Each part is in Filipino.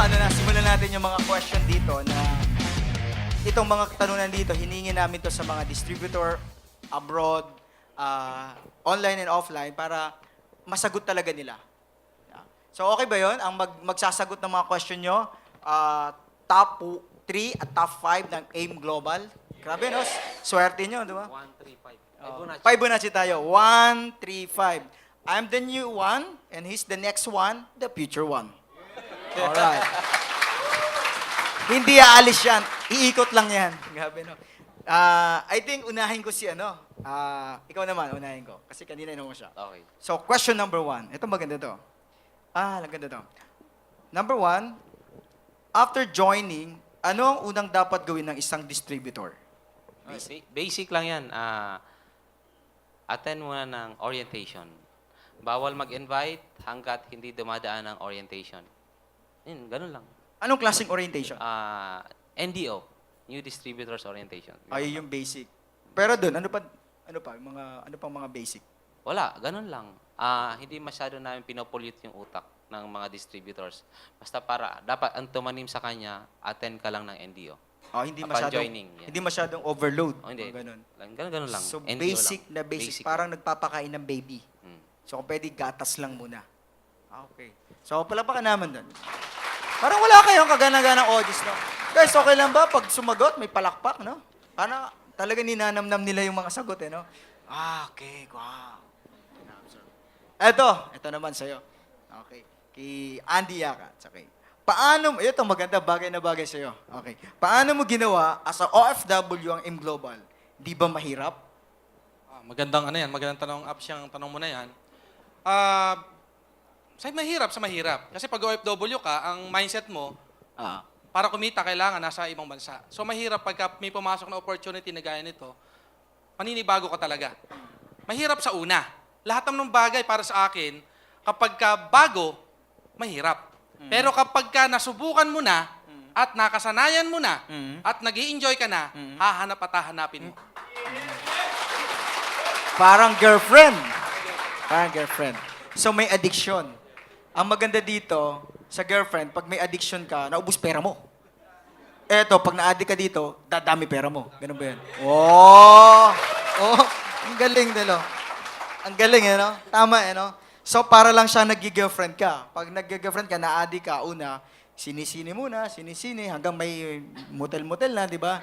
Simulan natin yung mga question dito na itong mga katanungan dito, hiningi namin to sa mga distributor abroad, online and offline para masagot talaga nila. Yeah. So okay ba yon? Ang magsasagot ng mga question nyo, top 3 at top 5 ng AIM Global. Grabe, no? Swerte nyo, di ba? 1, 3, 5. Fibonacci tayo. 1, 3, 5. I'm the new one, and he's the next one, the future one. Alright. Hindi aalis yan. Iikot lang yan. Grabe, no? I think unahin ko si ikaw naman, unahin ko. Kasi kanina mo siya. Okay. So, question number 1. Ito maganda to. Maganda to. Number 1, after joining, ano ang unang dapat gawin ng isang distributor? Basic lang yan. Attend muna ng orientation. Bawal mag-invite hanggat hindi dumadaan ng orientation. Ganun lang. Anong klaseng orientation? NDO, New Distributors Orientation. Ay, yung basic. Pero doon, ano pang mga basic? Wala, ganun lang. Hindi masyado namin pinopollute yung utak ng mga distributors. Basta dapat ang tumanim sa kanya, attend ka lang ng NDO. Hindi Upon masyadong joining, yan. hindi masyadong overload. Hindi. Ganun. Ganun lang. So NDO basic lang. na basic, parang nagpapakain ng baby. Mm. So kung pwede gatas lang muna. Okay. So palakpakan naman doon. Parang wala kayong kagana-ganang audience, no? Guys, okay lang ba pag sumagot may palakpak, no? Parang talaga ninanamnam nila yung mga sagot, no? Okay, wow. Ito naman sa'yo. Okay. Kay Andy Yakat. Okay. Ito maganda, bagay na bagay sa'yo. Okay. Paano mo ginawa as a OFW ang M Global? Di ba mahirap? Magandang magandang tanong mo na yan. Sa mahirap. Kasi pag OFW ka, ang mindset mo, para kumita, kailangan nasa ibang bansa. So mahirap pagka may pumasok na opportunity na gaya nito, maninibago ka talaga. Mahirap sa una. Lahat ng bagay para sa akin, kapag ka bago, mahirap. Pero kapag ka nasubukan mo na, at nakasanayan mo na, at nag-i-enjoy ka na, hahanap at hahanapin mo. Parang girlfriend. So may addiction. Ang maganda dito, sa girlfriend, pag may addiction ka, naubos pera mo. Eto, pag na-addict ka dito, dadami pera mo. Ganun ba yan? Ang galing nilo. Ang galing, no? Tama, no? So, para lang siya nag-girlfriend ka. Pag nag-girlfriend ka, na-addict ka, una, sinisini muna, hanggang may motel-motel na, di ba?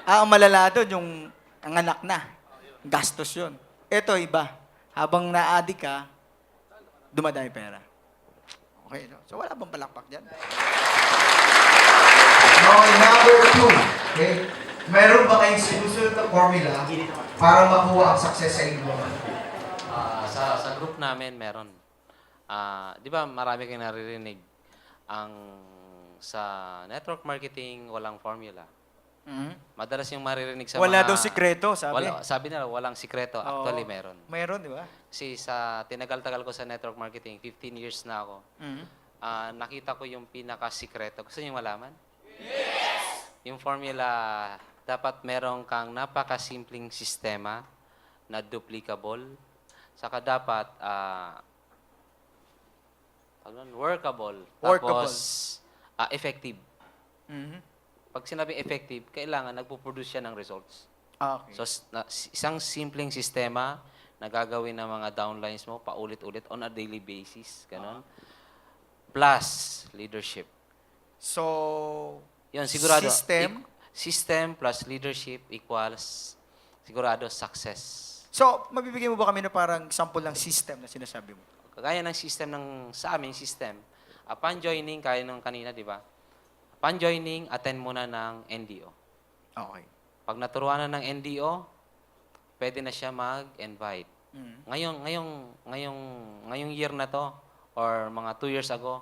Ang malala doon, yung ang anak na. Gastos yun. Eto, iba. Habang na-addict ka, dumadami pera. Okay, no? So, wala bang palakpak dyan? Okay, number 2. Okay? Meron ba kayong sinusunod na formula para makuha ang success sa inyo? Sa group namin, meron. Di ba marami kayong naririnig sa network marketing, walang formula. Madalas yung maririnig sa Wala mga... daw sikreto, sabi. Sabi nila, walang sikreto. Actually, meron. Meron, di ba? Kasi sa tinagal-tagal ko sa network marketing, 15 years na ako, nakita ko yung pinaka-sikreto. Gusto niyo malaman? Yes! Yung formula, dapat meron kang napaka-simpleng sistema na duplicable. Saka dapat workable. Tapos effective. Pag sinabing effective, kailangan nagpo-produce siya ng results. Okay. So, isang simpleng sistema na gagawin ng mga downlines mo paulit-ulit on a daily basis. Ganon. Plus, leadership. So, Yun, sigurado. System Plus leadership equals sigurado success. So, mabibigyan mo ba kami na parang sample ng system na sinasabi mo? Kagaya ng system sa aming system. Upon joining, kaya nung kanina, di ba? Upon joining, attend muna ng NDO. Okay. Pag naturuan na ng NDO, pwede na siya mag-invite. Ngayong year na to, or mga 2 years ago,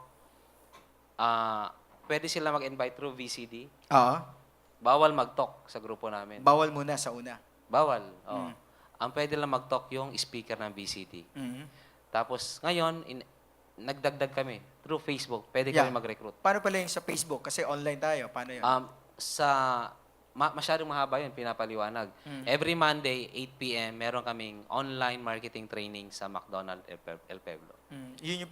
pwede sila mag-invite through VCD. Bawal mag-talk sa grupo namin. Bawal muna sa una. Bawal. Oo. Ang pwede lang mag-talk yung speaker ng VCD. Tapos ngayon, nagdagdag kami through Facebook. Pwede kami mag-recruit. Paano pala yung sa Facebook? Kasi online tayo. Paano yun? Sa masyadong mahaba yun, pinapaliwanag. Every Monday, 8 p.m., meron kaming online marketing training sa McDonald's El Pueblo. Yun yung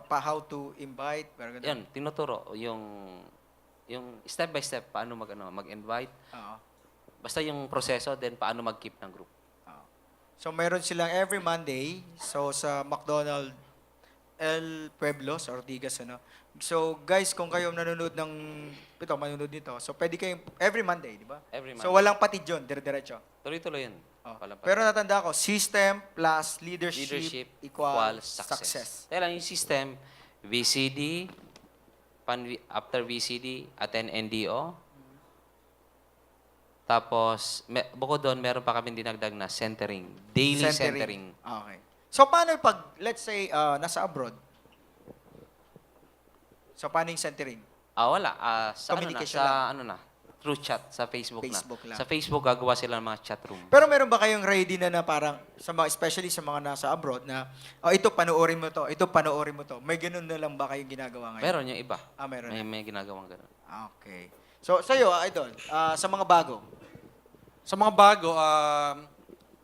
how to invite. Parang ganun. Yun, tinuturo yung step by step paano mag-invite. Oo. Basta yung proseso, then paano mag-keep ng group. Oo. So, meron silang every Monday. So, sa McDonald's El Pueblo, sa Ortigas, ano. So, guys, kung kayo manonood manonood nito, so pwede kayong every Monday, di ba? Every So, Monday. walang patid yun, dire-diretso. Tuloy-tuloy yun. Oh. Walang Pero natanda ko, system plus leadership, leadership equal equals success. Kaya lang yung system, VCD, after VCD, attend NDO. Tapos, bukod doon, meron pa kami dinagdag na centering. Daily centering. Okay. So, paano pag, let's say, nasa abroad? So, paano yung centering? Wala. Communication Through chat, sa Facebook, Facebook na. lang. Sa Facebook, gagawa sila ng mga chat room. Pero meron ba kayong ready na parang, especially sa mga nasa abroad, na, ito, panoorin mo to, ito, panoorin mo to. May ganun na lang ba kayong ginagawa ngayon? Meron yung iba. Meron na. May ginagawang ganun. Okay. So, sa'yo, Idol, sa mga bago. Sa mga bago,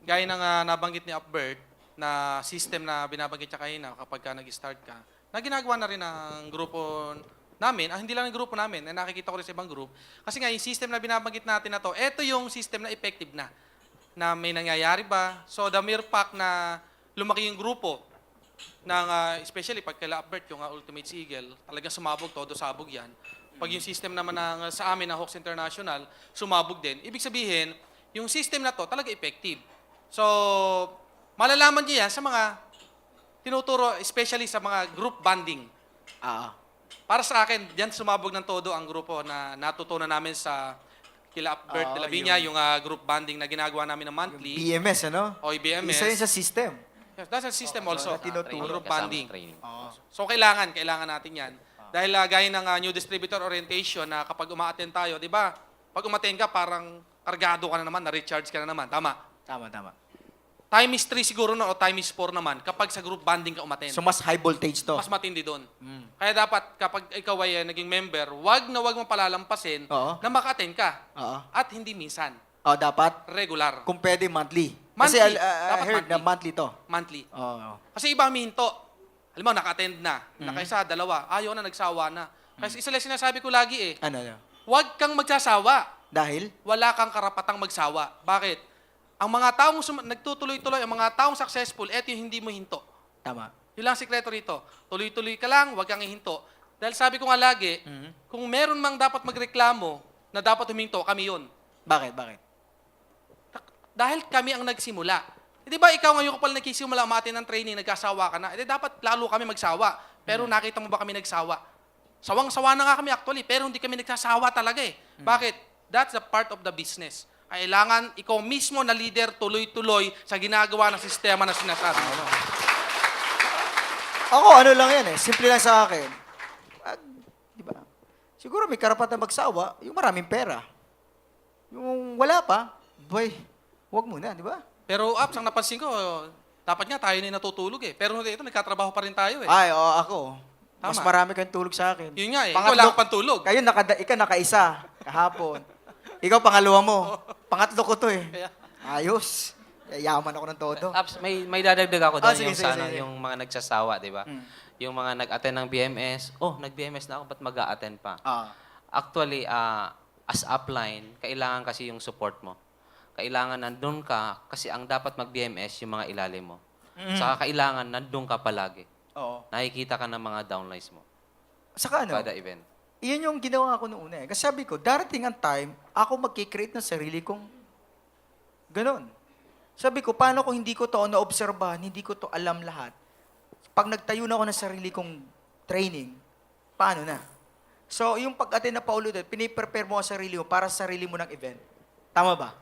gaya ng nabanggit ni Upbird, na system na binabanggit niya kanina kapag ka nag-start ka, na ginagawa na rin ng grupo namin, hindi lang ng grupo namin, nakikita ko rin sa ibang group. Kasi nga, yung system na binabanggit natin na to, ito yung system na effective na may nangyayari ba. So, the mere fact na lumaki yung grupo, ng, especially pag kala Upbird, yung Ultimate Eagle, talagang sumabog, todo sabog yan. Pag yung system naman sa amin na Hawks International, sumabog din. Ibig sabihin, yung system na to talaga effective. So, malalaman niyo yan sa mga tinuturo, especially sa mga group bonding. Para sa akin, diyan sumabog ng todo ang grupo na natutunan namin sa kila Upbird de la Viña, yung group bonding na ginagawa namin ng monthly. BMS, ano? O BMS. Isa yun sa system. Yes, that's a system also. na tinuturo. Group Kasama bonding. training. So, kailangan natin yan. Dahil gaya ng new distributor orientation na kapag uma-attend tayo, di ba? Pag umattend ka, parang kargado ka na naman, na-recharge ka na naman. Tama? Tama. Time is 3 siguro o time is 4 naman kapag sa group bonding ka umattend. So, mas high voltage to. Mas matindi doon. Kaya dapat kapag ikaw ay naging member, wag mo palalampasin Oo. na maka-attend ka. Oo. At hindi minsan. Dapat, Regular. kung pwede, monthly. Kasi Monthly. I Dapat heard na monthly to. Monthly. Oo. Kasi iba humihinto. Alam mo, naka-attend na. Nakaisa, dalawa. Ayaw na, nagsawa na. Kasi isa lang sinasabi ko lagi Ano? huwag kang magsasawa. Dahil? Wala kang karapatang magsawa. Bakit? Ang mga taong nagtutuloy-tuloy, ang mga taong successful, eto yung hindi mo hinto. Tama. Yun lang ang sikreto rito. Tuloy-tuloy ka lang, huwag kang ihinto. Dahil sabi ko nga lagi, kung meron mang dapat magreklamo na dapat huminto, kami yun. Bakit? Dahil kami ang nagsimula. Di ba ikaw ngayon kapag nagsisimula, umaatin ng training, nagkasawa ka na, dapat lalo kami magsawa. Pero nakita mo ba kami nagsawa? Sawang-sawa na nga kami actually, pero hindi kami nagsasawa talaga Bakit? That's a part of the business. Kailangan ikaw mismo na leader tuloy-tuloy sa ginagawa ng sistema na sinasabi mo. Ako, lang yan Simple lang sa akin. Di ba? Siguro may karapatan magsawa, yung maraming pera. Yung wala pa, boy, huwag muna, di ba? Pero Ups, ang napansin ko, dapat nga tayo na natutulog Pero ito, nagkatrabaho pa rin tayo Ay, ako. Mas Tama. marami kayong tulog sa akin. Yun nga ikaw lang ang pantulog. Kayo, ikaw nakaisa kahapon. Ikaw pangalawa mo. Pangatlo ko to Kaya- Ayos. Yayaman ako ng todo. Apps, may dadagdag ako doon Sige, yung sige, sa ano, sige. yung mga nagsasawa, di ba? Yung mga nag-attend ng BMS, nag-BMS na ako, ba't mag-a-attend pa? Actually, as upline, kailangan kasi yung support mo. Kailangan nandun ka, kasi ang dapat mag-BMS, yung mga ilalim mo. Saka kailangan nandun ka palagi. Oo. Nakikita ka ng mga downlines mo. Saka Kada event. Iyan yung ginawa ko noong una Kasi sabi ko, darating ang time, ako mag-create ng sarili kong ganon. Sabi ko, paano kung hindi ko to na-obserbahan, hindi ko to alam lahat? Pag nagtayo na ako ng sarili kong training, paano na? So, yung pag-attend na paulit, piniprepare mo ang sarili mo para sa sarili mo ng event. Tama ba?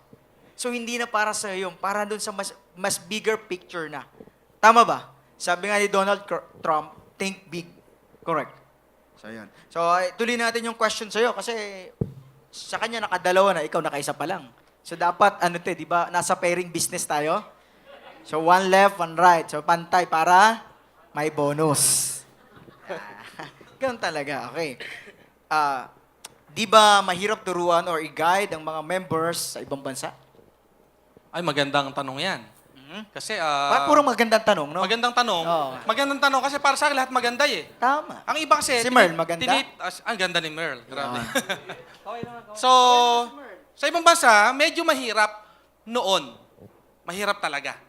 So, hindi na para sa yung, para doon sa mas bigger picture na. Tama ba? Sabi nga ni Donald Trump, think big. Correct. So, yun. So, tuloy natin yung question sa'yo kasi sa kanya nakadalawa na, ikaw nakaisa pa lang. So, dapat, di ba, nasa pairing business tayo? So, one left, one right. So, pantay para may bonus. Ganun talaga. Okay. Di ba mahirap turuan or i-guide ang mga members sa ibang bansa? Ay, magandang tanong yan. Kasi, Puro magandang tanong, no? magandang tanong. Oo. Magandang tanong kasi para sa akin lahat maganda eh. Tama. Ang iba kasi... Si Merl, maganda? ang ganda ni Merl. Grabe. So, sa ibang bansa, medyo mahirap noon. Mahirap talaga.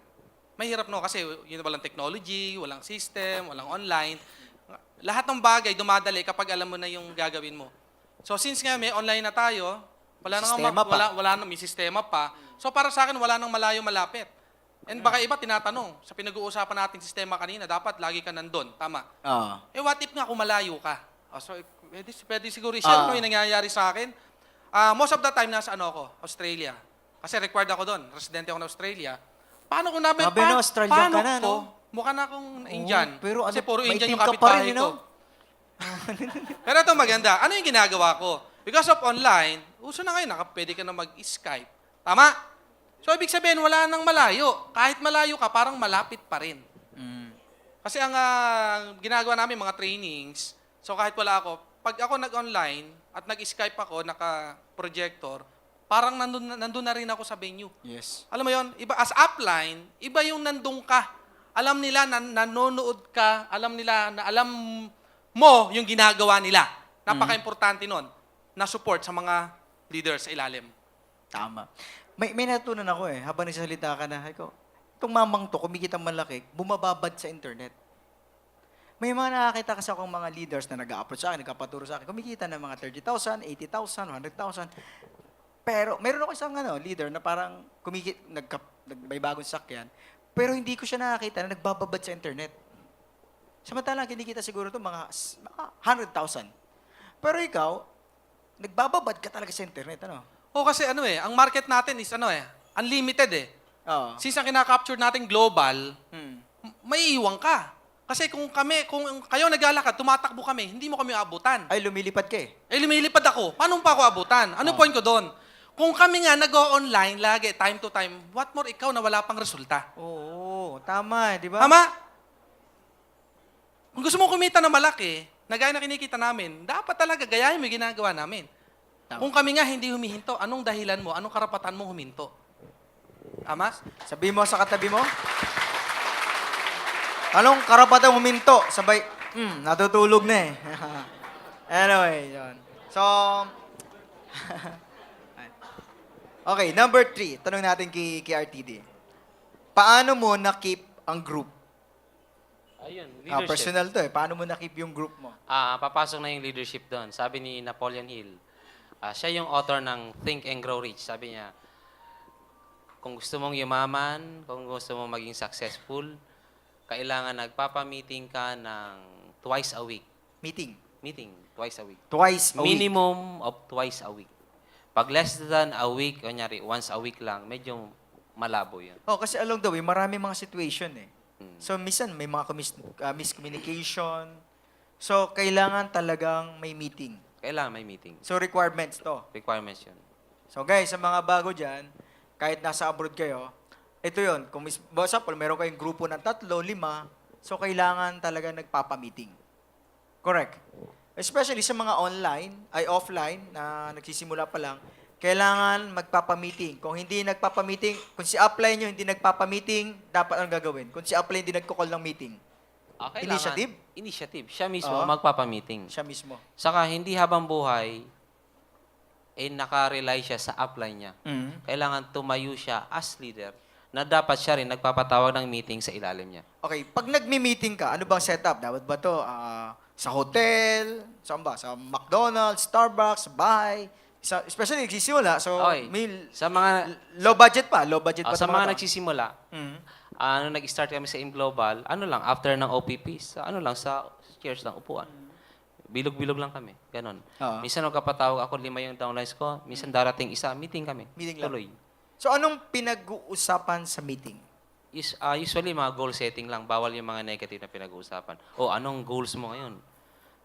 Mahirap no kasi yun, walang technology, walang system, walang online. Lahat ng bagay dumadali kapag alam mo na yung gagawin mo. So since nga may online na tayo, wala nang Sistema pa. wala nang may sistema pa. So para sa akin wala nang malayo malapit. And baka iba tinatanong sa pinag-uusapan nating sistema kanina, dapat lagi ka nandun, tama? Oo. Eh what if nga kung malayo ka? So pwede siguro i-share no yung nangyayari sa akin. Most of the time nasa ako, Australia. Kasi required ako doon, residente ako ng Australia. Paano kung namin, Grabe, no, Australian ka na, no? Mukha na akong Indian. pero kasi ano, puro Indian maitim yung ka pa kapitbahay rin, ko. no? Pero ito maganda. Ano yung ginagawa ko? Because of online, uso na ngayon, pwede ka na mag-Skype. Tama? So, ibig sabihin, wala nang malayo. Kahit malayo ka, parang malapit pa rin. Kasi ang ginagawa namin, mga trainings, so kahit wala ako, pag ako nag-online at nag-Skype ako, naka-projector, parang nandun na rin ako sa venue. Yes. Alam mo yon, iba as upline, iba yung nandun ka. Alam nila na nanonood ka, alam nila na alam mo yung ginagawa nila. Napaka-importante nun na support sa mga leaders sa ilalim. Tama. May natutunan ako habang nagsasalita ka na, itong mamang to, kumikita malaki, bumababad sa internet. May mga nakakita kasi akong mga leaders na nag-a-approach sa akin, nagkapaturo sa akin, kumikita ng mga 30,000, 80,000, 100,000. Pero meron ako isang leader na parang may bagong sakyan, pero hindi ko siya nakakita na nagbababad sa internet. Samantalang kinikita siguro ito mga 100,000. Pero ikaw, nagbababad ka talaga sa internet, ano? O kasi ang market natin is unlimited eh. Oo. Since ang kinakapture natin global, Hmm. may iwan ka. Kasi kung kayo naglalakad, tumatakbo kami, hindi mo kami abutan. Ay, lumilipad ka eh. Eh, lumilipad ako. Paano pa ako abutan? Ano point ko doon? Kung kami nga nag-o-online lagi, time to time, what more ikaw na wala pang resulta? Oo, tama, di ba? Tama? Kung gusto mo kumita na malaki, na gaya na kinikita namin, dapat talaga gayahin mo yung ginagawa namin. Tama. Kung kami nga hindi humihinto, anong dahilan mo? Anong karapatan mo huminto? Tama? Sabihin mo sa katabi mo. Anong karapatan huminto? Sabay, natutulog na eh. Anyway, yun. So, okay, number 3. Tanong natin kay RTD. Paano mo na-keep ang group? Ayun, leadership. Personal to Paano mo na-keep yung group mo? Papasok na yung leadership doon. Sabi ni Napoleon Hill, siya yung author ng Think and Grow Rich. Sabi niya, kung gusto mong yumaman, kung gusto mong maging successful, kailangan nagpapa-meeting ka ng twice a week. Meeting. Meeting, twice a week. Twice a week. Minimum of twice a week. Pag less than a week, kunyari, once a week lang, medyo malabo yun. Oh, kasi along the way, marami mga situation eh. So, minsan may mga miscommunication. So, kailangan talagang may meeting. Kailangan may meeting. So, requirements to. Requirements yun. So, guys, sa mga bago dyan, kahit nasa abroad kayo, ito yun. Kung example, meron kayong grupo ng 3, 5, so kailangan talaga nagpapa-meeting. Correct? Especially sa mga offline, na nagsisimula pa lang, kailangan magpapa-meeting. Kung hindi nagpapa-meeting, kung si upline nyo hindi nagpapa-meeting, dapat anong gagawin? Kung si upline hindi nagko-call ng meeting, Kailangan, Initiative? Initiative. Siya mismo Oo. magpapa-meeting. siya mismo. Saka hindi habang buhay, naka-rely siya sa upline niya. Kailangan tumayo siya as leader na dapat siya rin nagpapatawag ng meeting sa ilalim niya. Okay, pag nagmi-meeting ka, ano bang setup? Dapat ba to sa hotel, saan ba? Sa McDonald's, Starbucks, bahay? Especially nagsisimula, so Okay. may Sa mga low budget pa pa sa tong mga tao. nagsisimula, Mhm. nag-start kami sa Aim Global, after ng OPPs, sa chairs lang, upuan. Bilog-bilog lang kami, ganon. Oo. Minsan magkapatawag ako, 5 yung downlines ko, minsan darating isa, meeting kami. Meeting lang. Tuloy. So anong pinag-uusapan sa meeting? Usually, mga goal setting lang. Bawal yung mga negative na pinag-uusapan. Anong goals mo ngayon?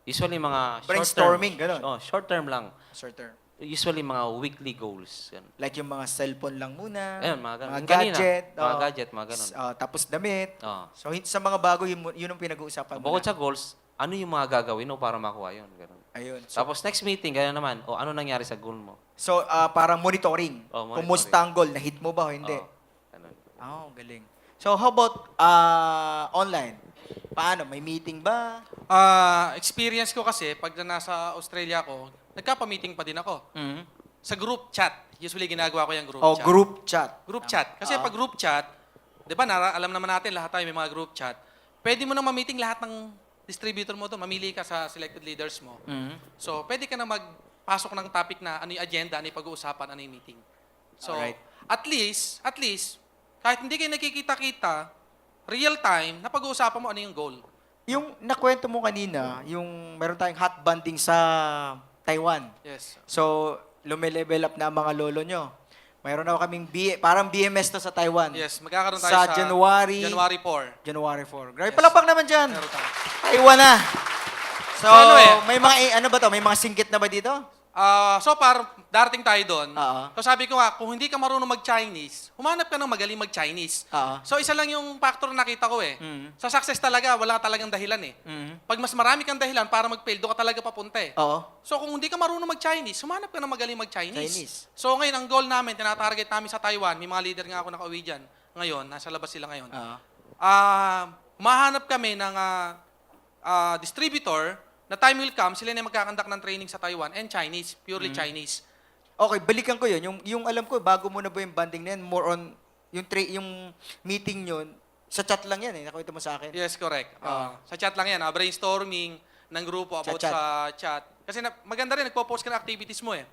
Usually, mga Brainstorming, short-term. ganun. Short-term lang. Short term. Usually, mga weekly goals. Ganun. Like yung mga cellphone lang muna, Ayun, mga ganun. mga Yung kanina, gadget, mga oo. gadget, mga ganun. Tapos damit. Oh. So sa mga bago, yun ang pinag-uusapan mo Bukod na. sa goals, ano yung mga gagawin mo para makuha yun. Ganun. Ayun. So, Tapos next meeting, gano'n naman, ano nangyari sa goal mo? parang monitoring. Oh, monitoring. Kumusta ang goal? Na-hit mo ba o hindi? Oo, ganun. Galing. So, how about online? Paano? May meeting ba? Experience ko kasi, pag nasa Australia ako, nagkapa-meeting pa din ako. Sa group chat. Usually ginagawa ko yung group chat. Group chat. Group chat. Kasi pag group chat, di ba, alam naman natin, lahat tayo may mga group chat. Pwede mo nang ma-meeting lahat ng distributor mo doon. Mamili ka sa selected leaders mo. So, pwede ka na magpasok ng topic na ano yung agenda, ano yung pag-uusapan, ano yung meeting. So, Alright. at least, kahit hindi kayo nakikita-kita, real time, napag-uusapan mo ano yung goal. Yung nakwento mo kanina, yung meron tayong hot banding sa Taiwan. Yes. So, lumilevel up na ang mga lolo nyo. Mayroon na kaming parang BMS to sa Taiwan. Yes, magkakaroon tayo Sa sa January 4. January 4. Grabe, Yes. palakpak naman dyan. Meron tayo. Taiwan na. So, So, may mga, ano ba to? May mga singkit na ba dito? So far, darating tayo doon. Oo. So sabi ko nga, kung hindi ka marunong mag-Chinese, humanap ka ng magaling mag-Chinese. Oo. So isa lang yung factor na nakita ko eh. Sa success talaga, wala talagang dahilan eh. Pag mas marami kang dahilan para mag-fail, doon ka talaga papunta eh. Oo. So kung hindi ka marunong mag-Chinese, humanap ka ng magaling mag-Chinese. Chinese. So ngayon, ang goal namin, tinatarget namin sa Taiwan, may mga leader nga ako nakauwi dyan. Ngayon, nasa labas sila ngayon. Oo. Mahanap kami ng distributor na time will come, sila na magkakandak ng training sa Taiwan and Chinese, purely Chinese. Okay, balikan ko yun. Yung alam ko, bago mo na ba yung banding na yan, more on, yung meeting yun, sa chat lang yan eh. Nakwento mo sa akin. Yes, correct. Sa chat lang yan, brainstorming ng grupo about Chat. sa chat. Kasi maganda rin, nagpo-post ka ng activities mo eh.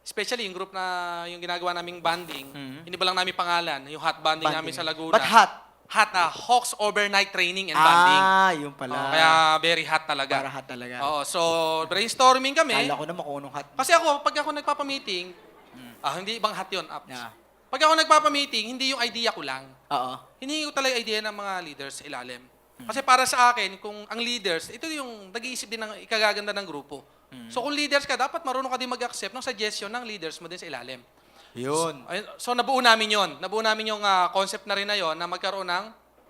Especially yung group na yung ginagawa naming banding, hindi ba lang namin pangalan, yung hot banding namin sa Laguna. But hot. Hot na Hawks Overnight Training and Banding. Yun pala. Kaya very hot talaga. Para hot talaga. Oo, so brainstorming kami. Kala ko naman kung anong hot. Kasi pag ako nagpapa-meeting, hindi ibang hot yun, apps. Yeah. Pag ako nagpapa-meeting, hindi yung idea ko lang. Oo. Hinihingi ko talaga idea ng mga leaders sa ilalim. Kasi para sa akin, kung ang leaders, ito yung nag-iisip din ng ikagaganda ng grupo. So kung leaders ka, dapat marunong ka din mag-accept ng suggestion ng leaders mo din sa ilalim. Yun. So nabuo namin yon. Nabuo namin yung concept na rin na yon na magkaroon ng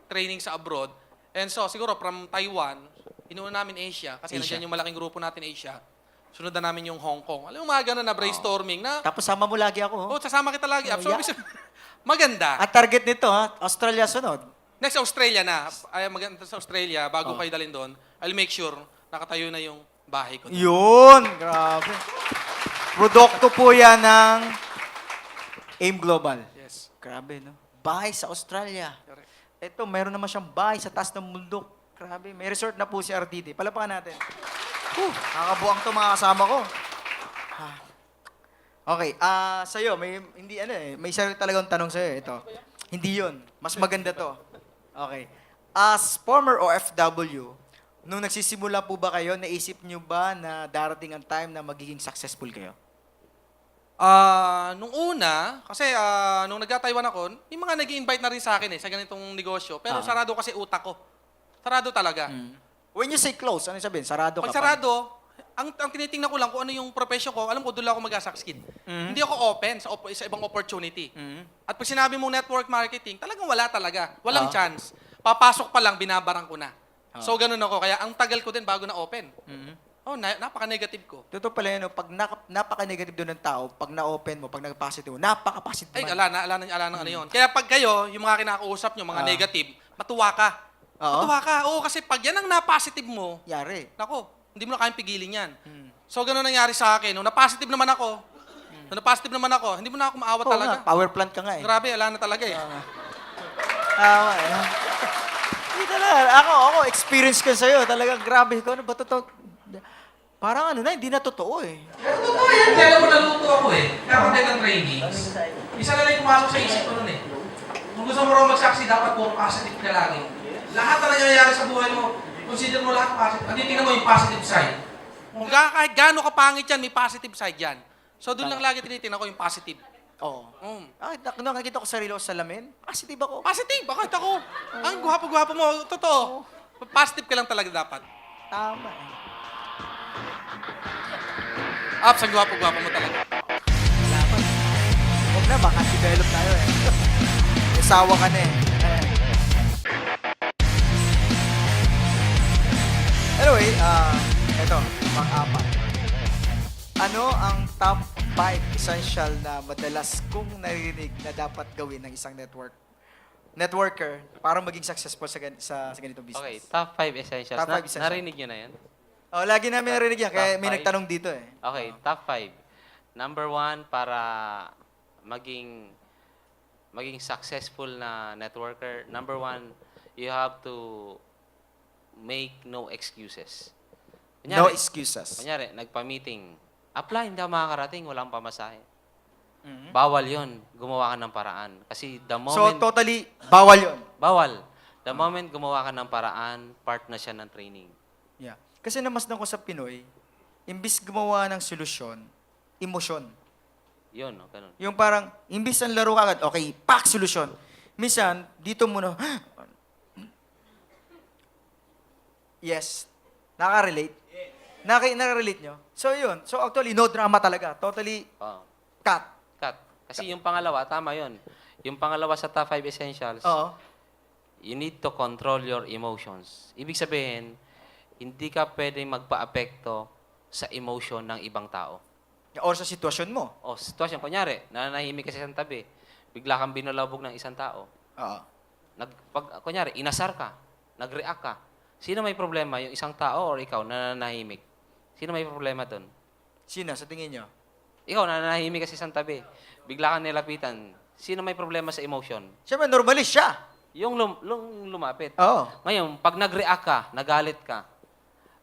training sa abroad. And so siguro from Taiwan, inuuna namin Asia kasi nandiyan yung malaking grupo natin Asia. Sunod na namin yung Hong Kong. Alam mo mga ganun na brainstorming na, Tapos sama mo lagi ako. sasama kita lagi. Oh, So, maganda. At target nito, Australia sunod. Next, Australia na. Ay, maganda sa Australia, bago kayo dalhin doon, I'll make sure nakatayo na yung bahay ko. Yun! Grabe. Produkto po yan ng AIM Global. Yes. Grabe, no? Bahay sa Australia. Correct. Ito, meron naman siyang bahay sa taas ng mundo. Grabe, may resort na po si RTD. Palapakan natin. Nakakabuang to mga kasama ko. Okay, sa'yo, may isa talagang tanong sa'yo. Ito. Hindi yun. Mas maganda to. Okay. As former OFW, nung nagsisimula po ba kayo, naisip nyo ba na darating ang time na magiging successful kayo? Nung una, kasi nung nagka-Taiwan ako, may mga nag-invite na rin sa akin sa ganitong negosyo. Pero sarado kasi utak ko. Sarado talaga. When you say close, ano yung sabihin? Sarado Pag ka pa? sarado, ang tinitingnan ko lang kung ano yung profession ko, alam ko doon lang ako mag-succeed. Hindi ako open sa ibang opportunity. At pag sinabi mong network marketing, talagang wala talaga. Walang chance. Papasok pa lang, binabarang ko na. So, ganun ako. Kaya ang tagal ko din bago na open. Napaka-negative ko. Totoo pala yun, pag napaka-negative doon ng tao, pag na-open mo, pag nag-positive mo, napaka-positive Ay, man. ala ng ano yun. Kaya pag kayo, yung mga kinakausap nyo, mga negative, matuwa ka. Oo. Matuwa ka. Oo, kasi pag yan ang na-positive mo, Yari. nako, hindi mo na kayang pigilin yan. So, ganun nangyari sa akin. Nung na-positive naman ako, hindi mo na ako maawa Oo talaga. nga, power plant ka nga eh. Grabe, ala na talaga eh. Tama eh. Hindi talaga. Ako, experience ko sa'yo. Talagang grabe ko. Ano ba totoo? Parang hindi na totoo eh. Pero totoo yan. Kaya alam mo, naluto ako eh. Kakatin ng trainings. Isa na lang yung pumasok sa isip ko nun eh. Kung gusto mo raw mag-succeed, dapat puro positive ka lagi. Lahat na nangyayari sa buhay mo, consider mo lahat positive. At tingnan mo yung positive side. Kung kahit gaano kapangit yan, may positive side yan. So doon lang lagi tinitingnan ko yung positive. Oo. Nung nakikita ko sarili ko sa salamin, positive ako. Positive! Bakit ako? Ang gwapo-gwapo mo. Totoo. Positive ka lang talaga dapat. Tama eh. Ups, ang gwapo-gwapo mo talaga. Huwag na, baka develop tayo eh. Asawa ka na eh. Anyway, Pinoy, ito, pang-apat. Ano ang top 5 essential na madalas kong narinig na dapat gawin ng isang networker para maging successful sa ganitong business? Okay, top 5 essentials. Top 5 essentials. Narinig nyo na yan? Oh, lagi namin narinig yan, kaya Top may five. nagtanong dito eh. Okay, top 5. Number 1, para maging successful na networker. Number 1, you have to make no excuses. No excuses. Kunyari, nagpa-meeting. Apply, hindi ako makakarating, walang pamasahe. Mhm. Bawal yon, gumawa ka ng paraan. Kasi the So, moment... totally, bawal yun. bawal. The moment gumawa ka ng paraan, part na siya ng training. Yeah. Kasi namasdan ko sa Pinoy, imbis gumawa ng solusyon, emosyon. Yun, ganun. Yung parang, imbis ang laro ka agad, okay, pak, solusyon. Minsan, dito muna, yes, nakarelate. Nakarelate nyo? So, yun. So, actually, no drama talaga. Totally Oo. cut. Cut. Kasi yung pangalawa, tama yun. Yung pangalawa sa top 5 essentials, Oo. you need to control your emotions. Ibig sabihin, hindi ka pwedeng magpa-apekto sa emotion ng ibang tao. Or sa sitwasyon mo. O, sitwasyon, kunyari, nananahimik ka sa isang tabi, bigla kang binulabog ng isang tao. Oo. Kunyari, inasar ka, nag-react ka. Sino may problema? Yung isang tao or ikaw na nananahimik? Sino may problema doon? Sino, sa tingin nyo? Ikaw, nananahimik ka sa isang tabi. Bigla kang nilapitan. Sino may problema sa emotion? Siyempre, normalist siya. Yung lumapit. Oo. Ngayon, pag nag-react ka, nagalit ka,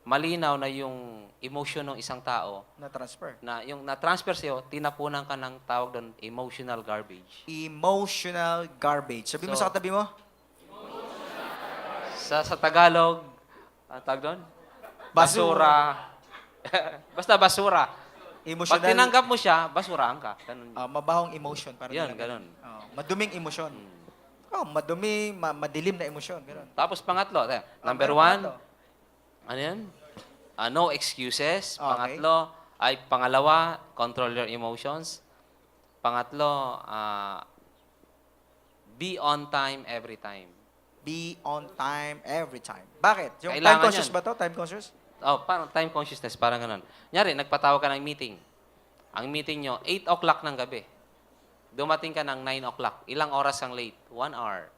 malinaw na yung emotion ng isang tao Na-transfer. na yung na-transfer sa'yo, tinapunan ka ng tawag doon, emotional garbage. Emotional garbage. Sabi mo So, sa katabi mo? Sa Tagalog, ang tawag doon? Basura. Basta basura. Pag Emotional. tinanggap mo siya, basurahan ka. Ganun. Mabahong emotion. Parang Yun, nila- ganun. Maduming emosyon. Madumi, madilim na emosyon. Ganun. Tapos pangatlo, number meron 1, pa to. ano yan? No excuses. Okay. Pangatlo, pangalawa, control your emotions. Pangatlo, be on time every time. Be on time every time. Bakit? Yung Kailangan time conscious yan. ba to? Time conscious? Oh, parang time consciousness, parang ganun. Nyari, nagpatawag ka ng meeting. Ang meeting nyo, 8 o'clock ng gabi. Dumating ka ng 9 o'clock. Ilang oras ang late? 1 hour.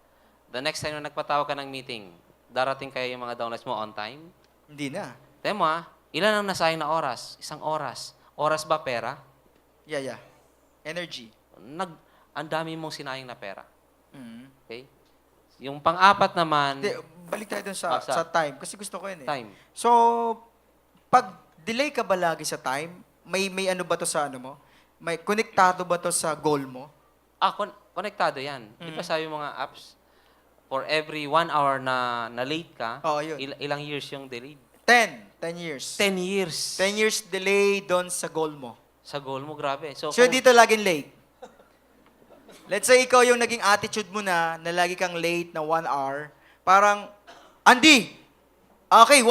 The next time na nagpatawag ka ng meeting, darating kayo yung mga downloads mo on time? Hindi na. Temo ilan ang nasayang na oras? 1 oras. Oras ba pera? Yeah. Energy. Ang dami mong sinayang na pera. Mm. Okay? Yung pang-apat naman, Hindi, balik tayo dun sa time. Kasi gusto ko yun eh. time. So, pag delay ka ba lagi sa time, may ano ba to sa ano mo? May konektado ba to sa goal mo? Konektado yan. Di ba sabi mga apps, for every 1 hour na late ka, Oo, yun. ilang years yung delayed? 10 years. 10 years. 10 years delay doon sa goal mo. Sa goal mo, grabe. So, So, dito laging late. Let's say ikaw yung naging attitude mo na lagi kang late na 1 hour. Parang, Andy! Okay,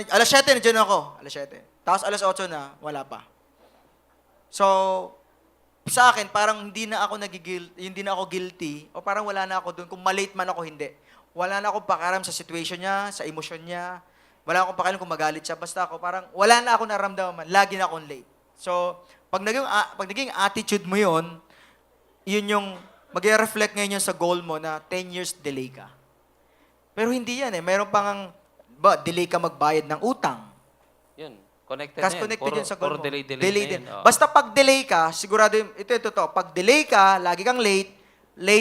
alas 7 nandiyan ako. Alas 7. Tapos alas 8 na, wala pa. So, sa akin, parang hindi na ako guilty o parang wala na ako doon kung malate man ako, hindi. Wala na akong pakaram sa situation niya, sa emosyon niya. Wala akong pakaram kung magalit siya. Basta ako, parang wala na ako naramdaman. Lagi na akong late. So, pag naging attitude mo yun yung mag-reflect ngayon yun sa goal mo na 10 years delay ka. Pero hindi yan eh. Mayroon pang delay ka magbayad ng utang. yun. Connected Kasi na yan. connected yun sa goal mo. Delay Delay na din. yun. Oo. Basta pag delay ka, sigurado ito to. Pag delay ka, lagi kang late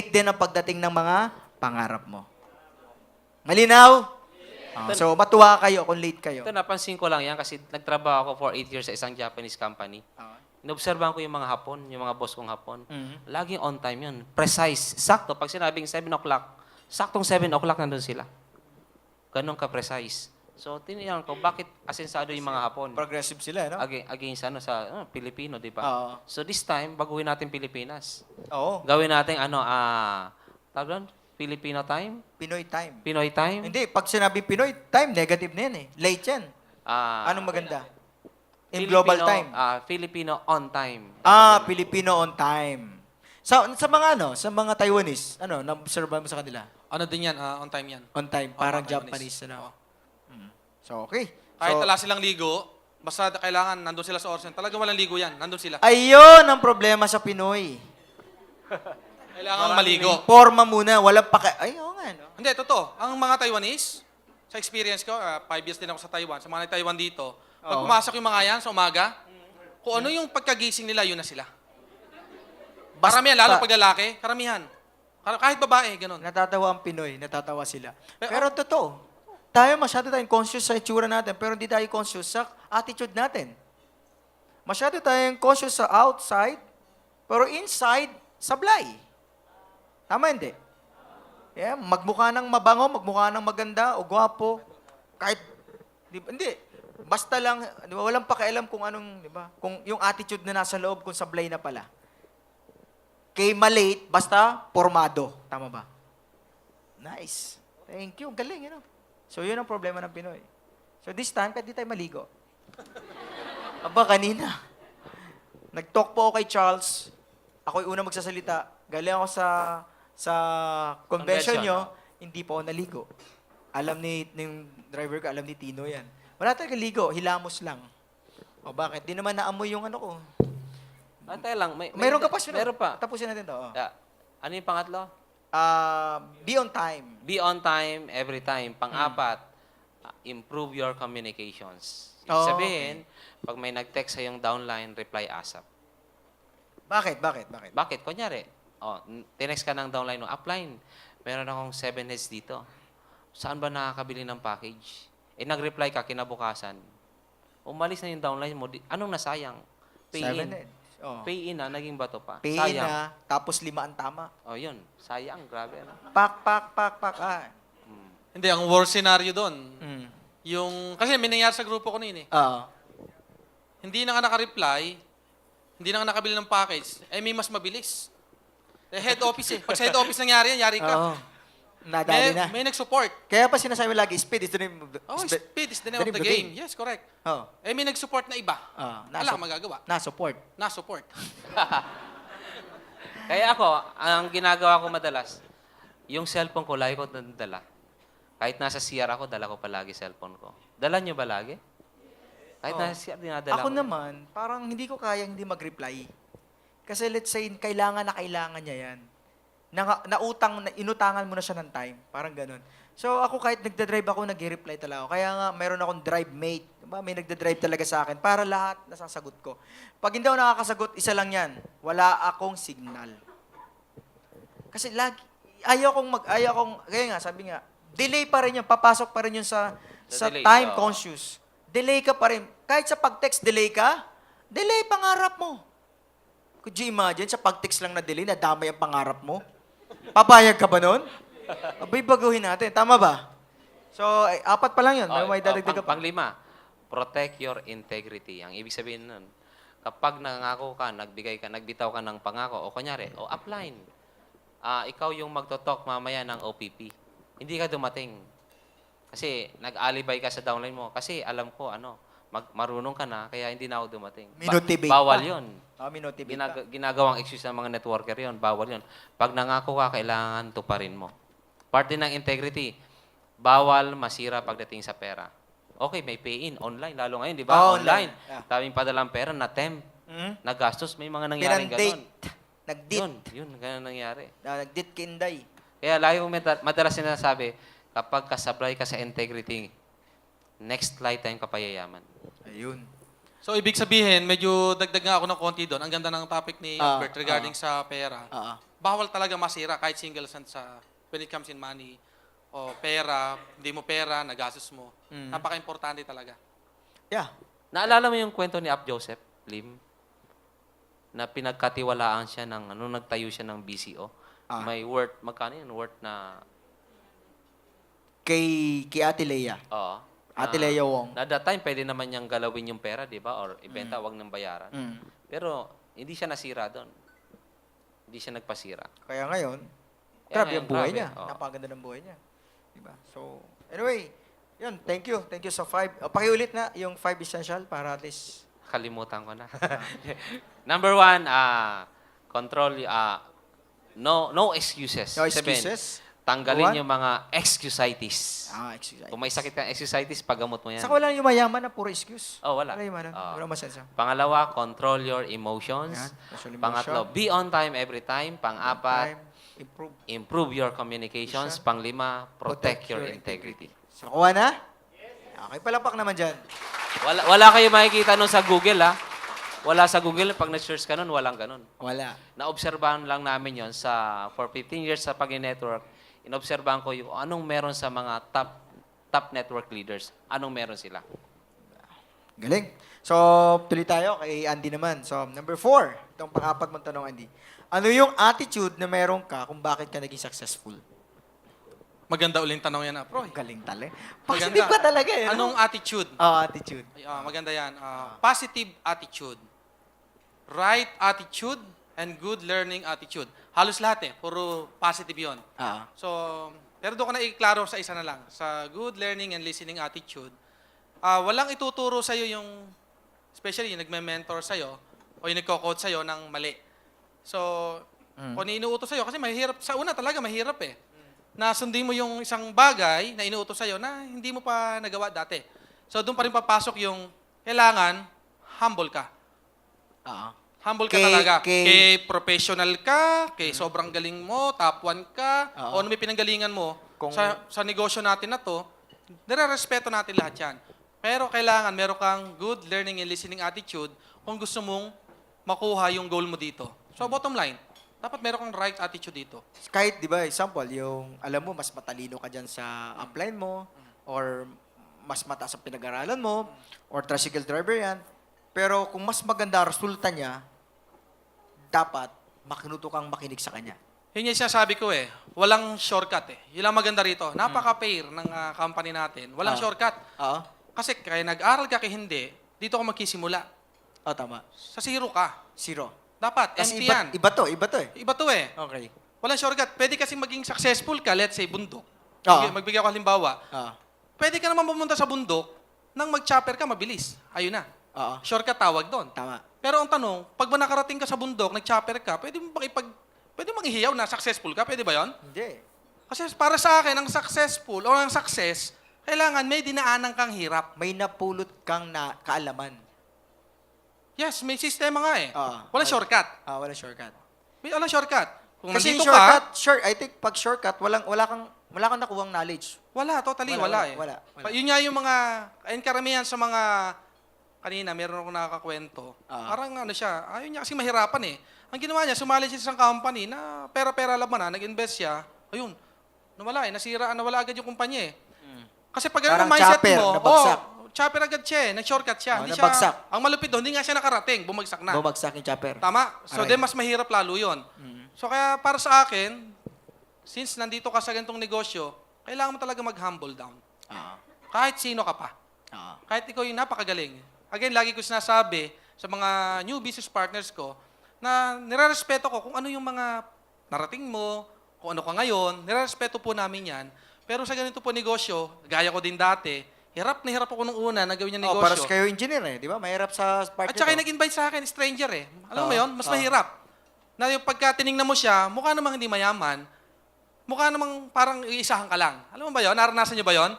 din ang pagdating ng mga pangarap mo. Malinaw? So, matuwa kayo kung late kayo. Ito, napansin ko lang yan kasi nagtrabaho ako for 8 years sa isang Japanese company. Inobserbahan ko yung mga Hapon, yung mga boss kong Hapon. Laging on time yun. Precise. Sakto. Pag sinabing 7 o'clock, saktong 7 o'clock nandun sila. Ganon ka-precise. So, tiniyan ko, bakit asensado yung mga Hapon? Progressive sila, no? Against sa Pilipino, di ba? Oo. So, this time, baguhin natin Pilipinas. Oo. Gawin natin, tawag doon? Filipino time? Pinoy time. Pinoy time? Hindi, pag sinabi Pinoy time, negative na yan eh. Late yan. Anong maganda? In global time. Filipino on time. Filipino on time. Sa mga Taiwanese, na-observe mo sa kanila? Ano din yan? On time yan. On time, Oo, parang Taiwanese. Japanese. Oo. So, okay. Kahit So- wala silang ligo, basta kailangan nandun sila sa oras. Talagang walang ligo yan. Nandun sila. Ayun ang problema sa Pinoy. Kailangan maligo. Forma muna, walang Ay, oo nga, no? Hindi, totoo. Ang mga Taiwanese, sa experience ko, 5 years din ako sa Taiwan, sa mga Taiwan dito, pag Oo. pumasok yung mga yan sa umaga, kung ano yung pagkagising nila, yun na sila. Karamihan, lalo pag lalaki, karamihan. Kahit babae, ganun. Natatawa ang Pinoy, natatawa sila. Pero totoo, tayo masyado tayong conscious sa itsura natin, pero hindi tayo conscious sa attitude natin. Masyado tayong conscious sa outside, pero inside, sablay. Tama hindi? Yeah, magmukha ng mabango, magmukha ng maganda o gwapo, kahit, hindi, basta lang, di ba, walang pakialam kung anong, di ba, kung yung attitude na nasa loob, kung sablay na pala. Kay malate, basta formado. Tama ba? Nice. Thank you. Galing, So, yun ang problema ng Pinoy. So, this time, kahit di tayo maligo. Aba, kanina. Nag-talk po ako kay Charles. Ako yung una magsasalita. Galing ako sa convention Convention, nyo. Hindi po ako naligo. Alam ng driver ko, alam ni Tino yan. Wala talaga ligo. Hilamos lang. O bakit? Di naman naamoy yung ano ko. Antay lang. Mayroon ka pa siya. Meron pa. Tapusin natin to. Oh. Ano yung pangatlo? Be on time. Be on time, every time. Pang-apat, improve your communications. Ibig Oh, sabihin, pag may nag-text sa yung downline, reply ASAP. Bakit? Bakit? Kunyari, tinext ka ng downline mo, upline, meron akong 7 heads dito. Saan ba nakakabili ng package? Nag-reply ka kinabukasan. Umalis na yung downline mo. Anong nasayang? Pay 7 in. heads. Oh. Pay in na, naging bato pa. Pay Sayang. na, tapos 5 ang tama. Yun. Sayang. Grabe. Ano? Pak. Hindi, ang worst scenario doon, Mm. kasi may nangyari sa grupo ko noon eh. Oo. Hindi na nga naka-reply, hindi na nga nakabili ng package, may mas mabilis. Head office eh. Pag sa head office nangyari yan, yari ka. Oo. Nadali na. May nag-support. Kaya pa sinasabi lagi, speed is the name of the... Speed is the name of the game. Yes, correct. Oh. May nag-support na iba. Wala kang magagawa. Na-support. Na-support. Kaya ako, ang ginagawa ko madalas, yung cellphone ko, lagi ko nadala. Kahit nasa CR ako, dala ko palagi cellphone ko. Dala nyo ba lagi? Kahit nasa CR, dinadala Ako ko. naman, parang hindi ko kaya hindi mag-reply. Kasi let's say, kailangan niya yan. Inutangan mo na siya ng time. Parang ganun. So ako kahit nagda-drive ako, nag-reply talaga ako. Kaya nga, mayroon akong drive mate. Diba? May nagda-drive talaga sa akin para lahat nasasagot ko. Pag hindi ako nakakasagot, isa lang yan. Wala akong signal. Kasi ayaw kong, kaya nga, sabi nga, delay pa rin yun. Papasok pa rin yun sa delay, time oo. conscious. Delay ka pa rin. Kahit sa pag-text, delay ka, delay pangarap mo. Could you imagine, sa pag-text lang na delay, nadamay ang pangarap mo? Papayag ka ba nun? Abay, baguhin natin. Tama ba? So, 4 pa lang yun. May dadagdag ka pa. Pang-5, protect your integrity. Ang ibig sabihin nun, kapag nangako ka, nagbitaw ka ng pangako, o kunyari, upline, ikaw yung magtotalk mamaya ng OPP. Hindi ka dumating. Kasi nag-alibay ka sa downline mo. Kasi alam ko, marunong ka na, kaya hindi na ako dumating. Minotivate Bawal pa. yun. Minotivate ka. Ginagawang excuse ng mga networker yon, bawal yon. Pag nangako ka, kailangan tuparin mo. Part din ng integrity, bawal masira pagdating sa pera. Okay, may pay-in, online, lalo ngayon, di ba? Online. Online. Yeah. Daming padalang pera na temp, nagastos, may mga nangyaring Pinandate. ganon. Nag-date. Yun, ganun nangyari. Nag-date kinday. Kaya lagi kong madalas sinasabi, kapag kasablay ka sa integrity, next lifetime ka payayaman. Ayun. So, ibig sabihin, medyo dagdag nga ako ng konti doon. Ang ganda ng topic ni Albert regarding sa pera. Bawal talaga masira kahit single cent when it comes in money o pera, hindi mo pera, nagastos mo. Napaka-importante talaga. Yeah. Naalala mo yung kwento ni Ap Joseph Lim? Na pinagkatiwalaan siya nung nagtayo siya ng BCO. May worth, magkano yun? Worth na, Kay Ate Lea. oo. Ate Lea Wong. Na that time, pwede naman niyang galawin yung pera, di ba? Or ibenta, wag nang bayaran. Pero, hindi siya nasira doon. Hindi siya nagpasira. Kaya ngayon, Kaya grabe ngayon, ang buhay grabe, niya. oo. Napakaganda ng buhay niya. Diba? So, anyway, yun, thank you. Thank you sa 5. Pakiulit na yung 5 essential para at least... Kalimutan ko na. Number 1, control, no excuses. No Sabihin, excuses. Tanggalin What? yung mga excusitis. Excuse. Kung may sakit kang excusitis, paggamot mo yan. Saka wala yung mayaman na puro excuse. Oh, wala. Wala yung mayaman. Oo. Wala masensa. Pangalawa, control your emotions. Yan, control emotion. Pangatlo, be on time every time. Pang-apat, Time, improve. improve your communications. Panglima, protect your integrity. So, kuha na? Okay, palakpak naman dyan. Wala kayo makikita nun sa Google, ha? Wala sa Google. Pag na-search ka nun, walang ganun. Wala. Naobserbahan lang namin yon for 15 years sa pag-network. Inobserbahan ko yung anong meron sa mga top network leaders. Anong meron sila. Galing. So, tuloy tayo kay Andy naman. So, number 4. Itong pang-apat mong tanong, Andy. Ano yung attitude na meron ka kung bakit ka naging successful? Maganda uling tanong yan, Proy. Galing tali. Maganda. Positive ka talaga eh. no? Anong attitude? Attitude. Ay, maganda yan. Positive attitude. Right attitude and good learning attitude. Halos lahat puro positive yon. So, pero doon ko na iklaro sa isa na lang. Sa good learning and listening attitude, walang ituturo sa'yo yung, especially yung nagme-mentor sa'yo o yung nagko-coach sa'yo ng mali. So, kung iniuutos sa'yo, kasi mahirap, sa una talaga mahirap na sundin mo yung isang bagay na inuutos sa'yo na hindi mo pa nagawa dati. So, doon pa rin papasok yung kailangan humble ka. Humble ka talaga. Kay professional ka, kay sobrang galing mo, top 1 ka, o ano may pinanggalingan mo. Sa negosyo natin na to, nire-respeto natin lahat yan. Pero kailangan meron kang good learning and listening attitude kung gusto mong makuha yung goal mo dito. So, bottom line, dapat meron kang right attitude dito. Kahit, di ba, example, yung alam mo, mas matalino ka dyan sa upline mo, or mas mataas ang pinag-aralan mo, or tricycle driver yan. Pero kung mas maganda ang resulta niya, dapat makinuto kang makinig sa kanya. Yun yung sinasabi ko walang shortcut Yun lang maganda rito. Napaka-fair ng company natin. Walang shortcut. Oo. Kasi kaya nag-aral ka kay hindi, dito ka magkisimula. Tama. Sa zero ka. Zero. Dapat, Kasi empty yan. iba to eh. Iba to Okay. Walang shortcut. Pwede kasi maging successful ka, let's say, bundok. Oo. Magbigay ako halimbawa. Oo. Pwede ka naman pumunta sa bundok nang mag-chopper ka, mabilis. Ayun na. Oo. Shortcut tawag doon. Tama. Pero ang tanong, pag ba nakarating ka sa bundok, nag-chopper ka, pwede mo pwede manghihiyaw na successful ka? Pwede ba yon? Hindi. Kasi para sa akin, ang successful o ang success, kailangan may dinaanan kang hirap. May napulot kang kaalaman. Yes, may sistema nga Walang Walang shortcut. Walang shortcut. Walang shortcut. Kung Kasi nandito yung shortcut, ka, I think pag shortcut, wala kang nakuhang knowledge. totally Wala. wala. Yun nga yung mga, ayun karamihan sa mga, kanina, meron akong nakakakwento. Parang ano siya, ayaw niya kasi mahirapan Ang ginawa niya, sumali siya sa isang company na pera-pera laban nag-invest siya, ayun, nawala agad yung kumpanya Kasi pag Parang ganun mindset chopper, mo, nabagsak. chopper agad siya nag-shortcut siya. Hindi nabagsak. siya, ang malupit doon, hindi nga siya nakarating, bumagsak na. Bumagsak yung chopper. Tama? So, Aray. then mas mahirap lalo yon. So, kaya para sa akin, since nandito ka sa ganitong negosyo, kailangan mo talaga mag-humble down. Kahit sino ka pa. Kahit ikaw yung napakagaling. Again, lagi ko sinasabi sa mga new business partners ko na nire-respeto ko kung ano yung mga narating mo, kung ano ka ngayon, nire-respeto po namin yan. Pero sa ganito po negosyo, gaya ko din dati, hirap na hirap ako nung una na gawin yung negosyo. Para kayo engineer di ba? Mahirap sa part At saka nito. nag-invite sa akin, stranger Alam mo yun? Mas mahirap. Na yung pagka tinignan mo siya, mukha namang hindi mayaman, mukha namang parang iisahan ka lang. Alam mo ba yun? Naranasan niyo ba yun?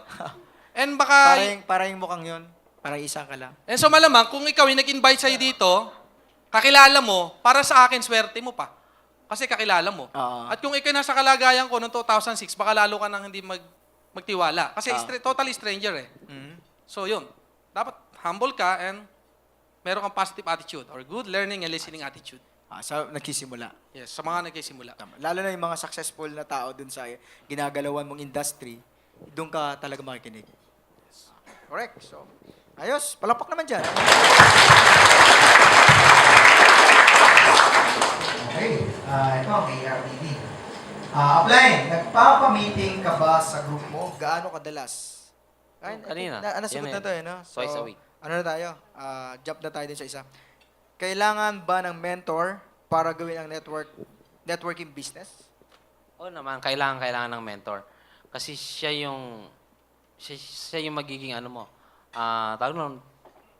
And baka... Para yung mukhang yun. Para isang ka lang. And so malamang, kung ikaw yung nag-invite sa'yo dito, kakilala mo, para sa akin, swerte mo pa. Kasi kakilala mo. At kung ikaw nasa kalagayan ko noong 2006, baka lalo ka nang hindi magtiwala. Kasi totally stranger So yun. Dapat humble ka and meron kang positive attitude or good learning and listening attitude. Sa nagsisimula. Yes, sa mga nagsisimula. Lalo na yung mga successful na tao dun sa ginagalawan mong industry, doon ka talaga makikinig. Correct. So, ayos. Palakpak naman dyan. Okay. Ito, kay RDD. Apply. Nagpapamiting ka ba sa group mo? Gaano kadalas? Kanina. Nasagot Yan na to no? So, Twice a week. Ano na tayo? Jump na tayo din sa isa. Kailangan ba ng mentor para gawin ang networking business? Oo naman, kailangan ng mentor. Kasi siya yung magiging ano mo. Tawag nun,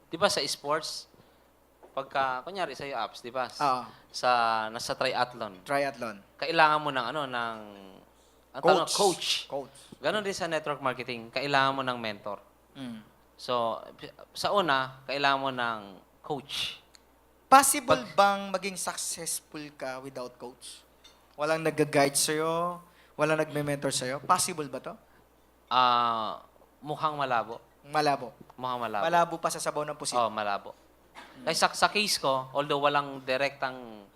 di ba sa sports, pagka, kunyari sa apps, di ba? Oo. Nasa triathlon. Triathlon. Kailangan mo ng Ang tanong, coach. Coach. Ganon din sa network marketing, kailangan mo ng mentor. Mm. So, sa una, kailangan mo ng coach. Possible bang maging successful ka without coach? Walang nag-guide sa'yo? Walang nagme-mentor sa'yo? Possible ba to? Mukhang malabo. Malabo. Mukhang malabo. Malabo pa sa sabaw ng pusit. Oo, malabo. Kasi sa case ko, although walang direktang,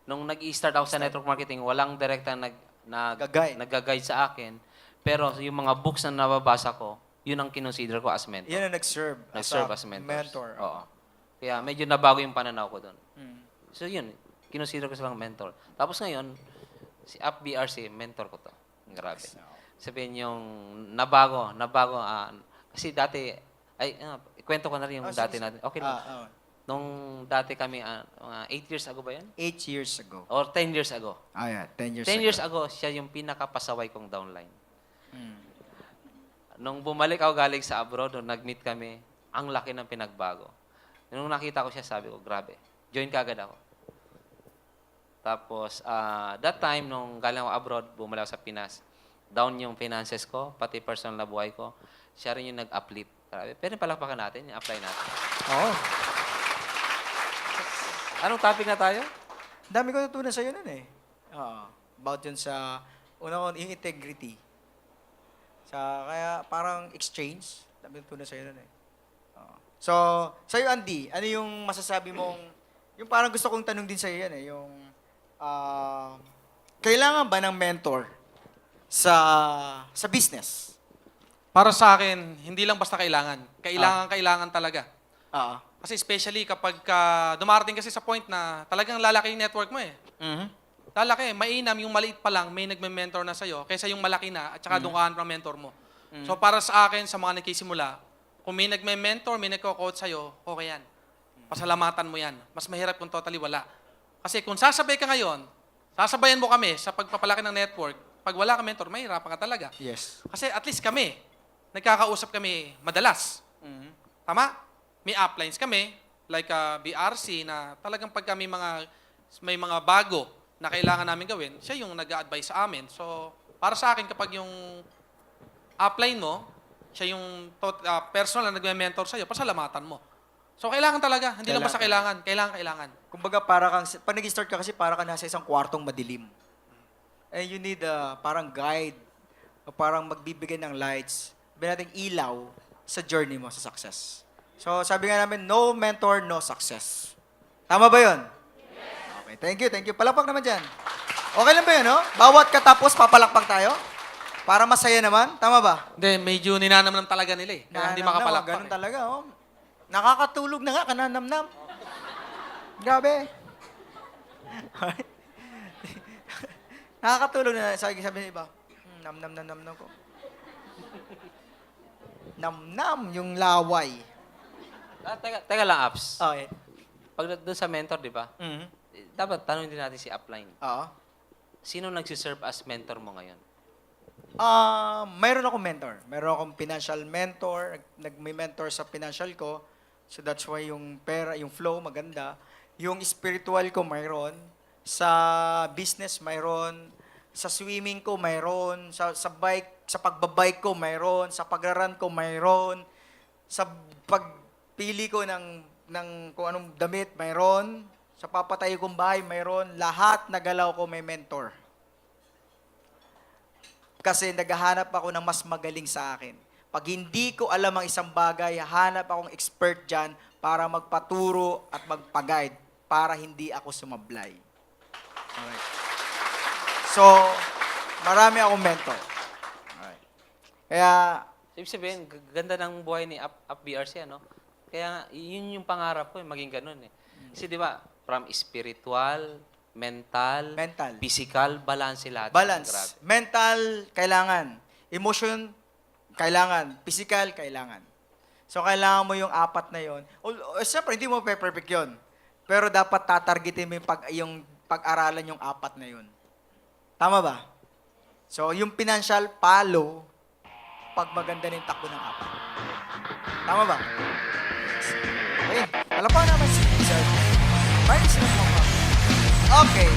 nung nag-i-start ako sa network marketing, walang direktang Gag-guide. nag-guide sa akin. Pero yung mga books na nababasa ko, yun ang kinonsider ko as mentor. Yan ang nag-serve. Nag-serve as mentors. mentor. Oo. Kaya medyo nabago yung pananaw ko doon. Mm. So yun, kinonsider ko silang mentor. Tapos ngayon, si App BRC, mentor ko to. Grabe. Sabihin yung nabago. Kasi dati, ikwento ko na rin yung dati natin. Okay lang. Nung dati kami, 8 years ago ba yan? 8 years ago. Or 10 years ago. Yeah. 10 years 10 ago. years ago, siya yung pinakapasaway kong downline. Mm. Nung bumalik ako galing sa abroad, nung nag-meet kami, ang laki ng pinagbago. Nung nakita ko siya, sabi ko, grabe, join ka agad ako. Tapos, that time, nung galing ako abroad, bumalik ako sa Pinas, down yung finances ko, pati personal na buhay ko, siya rin yung nag-uplift. Grabe. Pero palakpakan natin, apply natin. Oo. Anong topic na tayo? Dami ko natutunan sa'yo nun eh. About yun sa, una ko, yung integrity. Kaya parang exchange. Dami ko natutunan sa'yo nun eh. So, sa'yo Andy, ano yung masasabi mong, yung parang gusto kong tanong din sa'yo yan eh, yung, kailangan ba ng mentor sa business? Para sa akin, hindi lang basta kailangan. Kailangan talaga. Kasi especially kapag dumarating kasi sa point na talagang lalaki yung network mo eh. Mm-hmm. Lalaki, mainam yung maliit pa lang, may nagme-mentor na sa'yo, kaysa yung malaki na at saka doon ka ng mentor mo. So para sa akin, sa mga nagkisimula, kung may nagme-mentor, may nagko-coach sa'yo, okay yan. Pasalamatan mo yan. Mas mahirap kung totally wala. Kasi kung sasabay ka ngayon, sasabayan mo kami sa pagpapalaki ng network, pag wala ka mentor, mahirapan ka talaga. Yes. Kasi at least kami, nagkakausap kami madalas. Mm-hmm. Tama? May uplines kami, like BRC, na talagang pag kami may mga bago na kailangan namin gawin, siya yung nag-a-advise sa amin. So, para sa akin, kapag yung upline mo, siya yung personal na nagme-mentor sa'yo, pasalamatan mo. So, kailangan talaga. Hindi lang basta kailangan. Kailangan. Kumbaga, pag nag-start ka kasi, para ka nasa isang kwartong madilim. And you need parang guide, o parang magbibigay ng lights, nating ilaw sa journey mo sa success. So, sabi nga namin, no mentor, no success. Tama ba yun? Yes. Okay, thank you. Palakpak naman dyan. Okay lang ba yun, no? Bawat katapos, papalakpak tayo? Para masaya naman. Tama ba? Hindi, medyo ninanamnam talaga nila eh. Kaya hindi makapalakpak. Ganun talaga, oh. Nakakatulog na nga, kananamnam. Grabe. Nakakatulog na, sabi ng iba, nam ko. Nam yung laway. Teka lang, Apps. Okay. Pag doon sa mentor, di ba? Mhm. Dapat tanongin din natin si upline. Oo. Sino nagsiserve as mentor mo ngayon? Mayroon akong mentor. Mayroon akong financial mentor. May mentor sa financial ko. So that's why yung pera, yung flow maganda. Yung spiritual ko mayroon. Sa business mayroon. Sa swimming ko mayroon. Sa bike, sa pagbabike ko mayroon. Sa pagraran ko mayroon. Sa pagpili ko ng kung anong damit mayroon. Sa papatayo kong bahay mayroon. Lahat na galaw ko may mentor. Kasi naghahanap ako ng mas magaling sa akin. Pag hindi ko alam ang isang bagay, hanap akong expert dyan para magpaturo at magpa-guide para hindi ako sumablay. Alright. So, marami akong mentor. Alright. Kaya, Ibig sabihin, ganda ng buhay ni Up BRC, ano? Kaya yun yung pangarap ko, maging ganun eh. Kasi di ba, from spiritual, mental, physical, balance lahat. balance. Grabe. Mental, kailangan. Emotion, kailangan. Physical, kailangan. So, kailangan mo yung apat na yon. Siyempre, hindi mo perfect yun. Pero dapat tatargetin mo yung pag-aralan yung apat na yun. Tama ba? So, yung financial, follow pag maganda na yung takbo ng apat. Tama ba? Okay. Alam pa naman si Sir. Bye, Sir. Okay.